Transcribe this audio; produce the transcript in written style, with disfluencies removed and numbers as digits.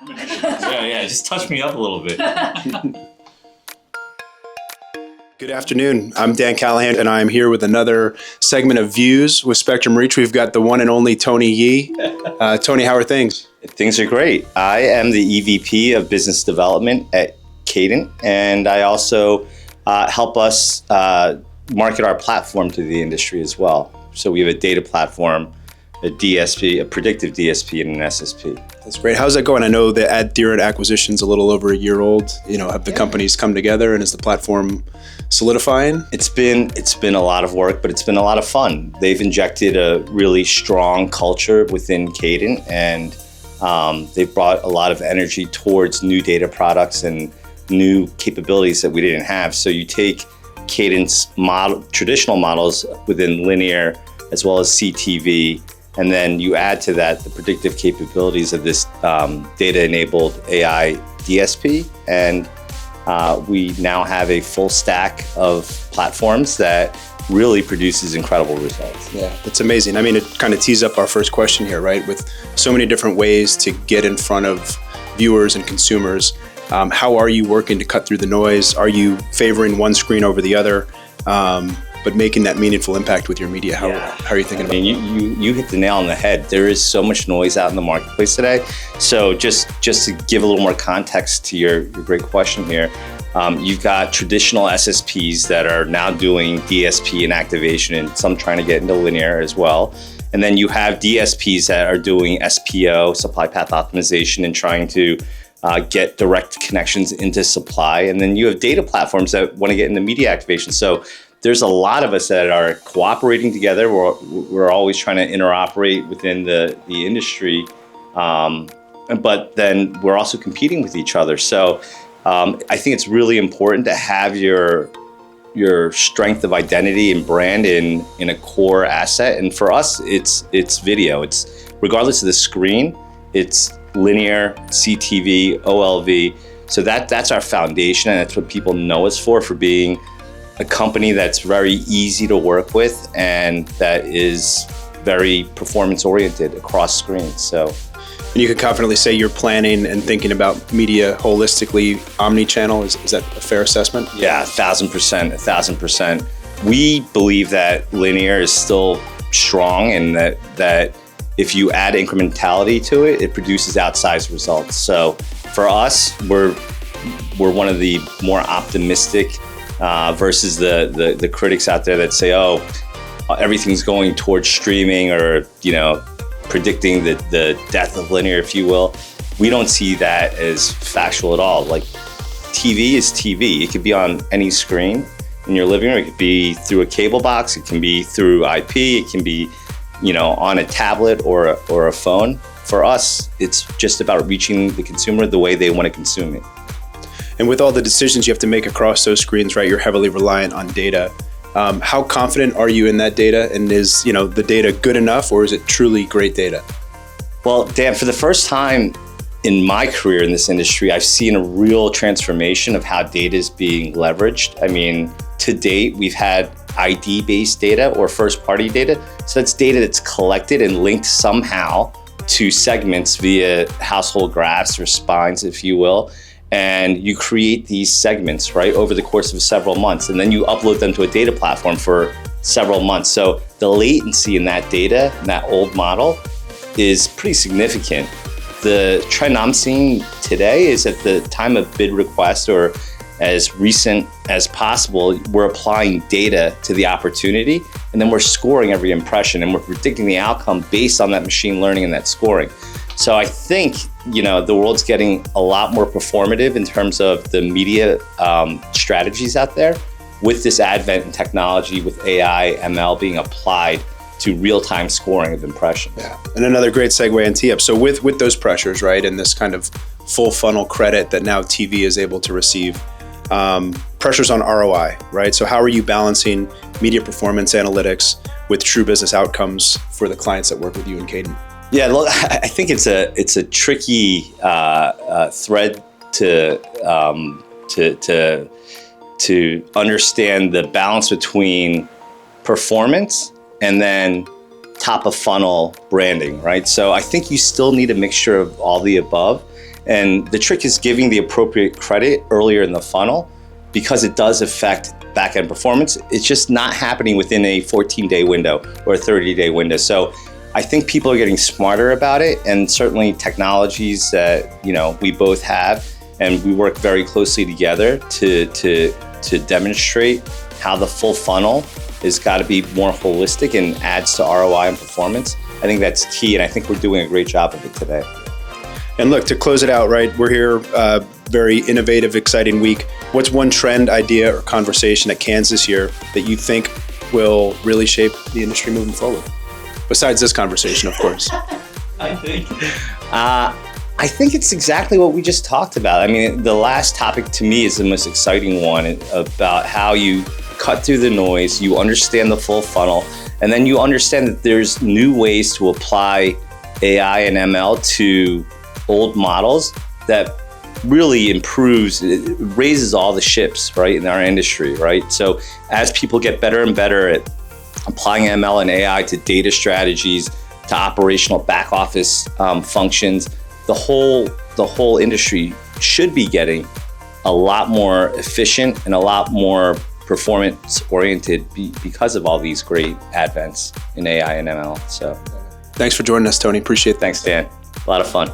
Yeah, just touch me up a little bit. Good afternoon. I'm Dan Callahan, and I'm here with another segment of Views with Spectrum Reach. We've got the one and only Tony Yee. Tony, how are things? Things are great. I am the EVP of Business Development at Cadent, and I also help us market our platform to the industry as well. So we have a data platform, a DSP, a predictive DSP, and an SSP. That's great. How's that going? I know the Adherent acquisition's a little over a year old. Have the companies come together, and is the platform solidifying? It's been a lot of work, but it's been a lot of fun. They've injected a really strong culture within Cadent, and they've brought a lot of energy towards new data products and new capabilities that we didn't have. So you take Cadent's traditional models within linear as well as CTV, and then you add to that the predictive capabilities of this data-enabled AI DSP, and we now have a full stack of platforms that really produces incredible results. Yeah, it's amazing. I mean, it kind of tees up our first question here, right? With so many different ways to get in front of viewers and consumers, how are you working to cut through the noise? Are you favoring one screen over the other? But making that meaningful impact with your media, how are you thinking about that? You hit the nail on the head. There is so much noise out in the marketplace today. So just to give a little more context to your great question here, you've got traditional SSPs that are now doing DSP and activation, and some trying to get into linear as well. And then you have DSPs that are doing SPO, supply path optimization, and trying to get direct connections into supply. And then you have data platforms that want to get into media activation. So there's a lot of us that are cooperating together. We're always trying to interoperate within the industry, but then we're also competing with each other. So I think it's really important to have your strength of identity and brand in a core asset. And for us, it's video. It's regardless of the screen, it's linear, CTV, OLV. So that's our foundation, and that's what people know us for being a company that's very easy to work with and that is very performance oriented across screens. So, and you could confidently say you're planning and thinking about media holistically, omni-channel. Is that a fair assessment? Yeah, 1,000%. We believe that linear is still strong, and that if you add incrementality to it, it produces outsized results. So for us, we're one of the more optimistic versus the critics out there that say, oh, everything's going towards streaming, or predicting the death of linear, if you will. We don't see that as factual at all. Like, TV is TV. It could be on any screen in your living room. It could be through a cable box. It can be through IP. It can be on a tablet or a phone. For us, it's just about reaching the consumer the way they want to consume it. And with all the decisions you have to make across those screens, right, you're heavily reliant on data. How confident are you in that data? And is the data good enough, or is it truly great data? Well, Dan, for the first time in my career in this industry, I've seen a real transformation of how data is being leveraged. I mean, to date, we've had ID-based data or first-party data. So that's data that's collected and linked somehow to segments via household graphs or spines, if you will. And you create these segments, right, over the course of several months, and then you upload them to a data platform for several months. So the latency in that data, in that old model, is pretty significant. The trend I'm seeing today is at the time of bid request, or as recent as possible, we're applying data to the opportunity, and then we're scoring every impression, and we're predicting the outcome based on that machine learning and that scoring. So I think, the world's getting a lot more performative in terms of the media strategies out there, with this advent in technology, with AI, ML being applied to real-time scoring of impressions. Yeah, and another great segue and tee up. So with those pressures, right, and this kind of full funnel credit that now TV is able to receive, pressures on ROI, right? So how are you balancing media performance analytics with true business outcomes for the clients that work with you in Cadent? Yeah, look, I think it's a tricky thread to understand the balance between performance and then top of funnel branding, right? So I think you still need a mixture of all the above. And the trick is giving the appropriate credit earlier in the funnel, because it does affect back-end performance. It's just not happening within a 14-day window or a 30-day window. So I think people are getting smarter about it, and certainly technologies that we both have, and we work very closely together to demonstrate how the full funnel has got to be more holistic and adds to ROI and performance. I think that's key, and I think we're doing a great job of it today. And look, to close it out, right, we're here, very innovative, exciting week. What's one trend, idea, or conversation at Cannes this year that you think will really shape the industry moving forward? Besides this conversation, of course. I think it's exactly what we just talked about. I mean, the last topic to me is the most exciting one, about how you cut through the noise, you understand the full funnel, and then you understand that there's new ways to apply AI and ML to old models that really improves, it raises all the ships, right, in our industry, right? So as people get better and better at applying ML and AI to data strategies, to operational back office functions, the whole industry should be getting a lot more efficient and a lot more performance oriented because of all these great advents in AI and ML. So thanks for joining us, Tony. Appreciate it. Thanks, Dan. A lot of fun.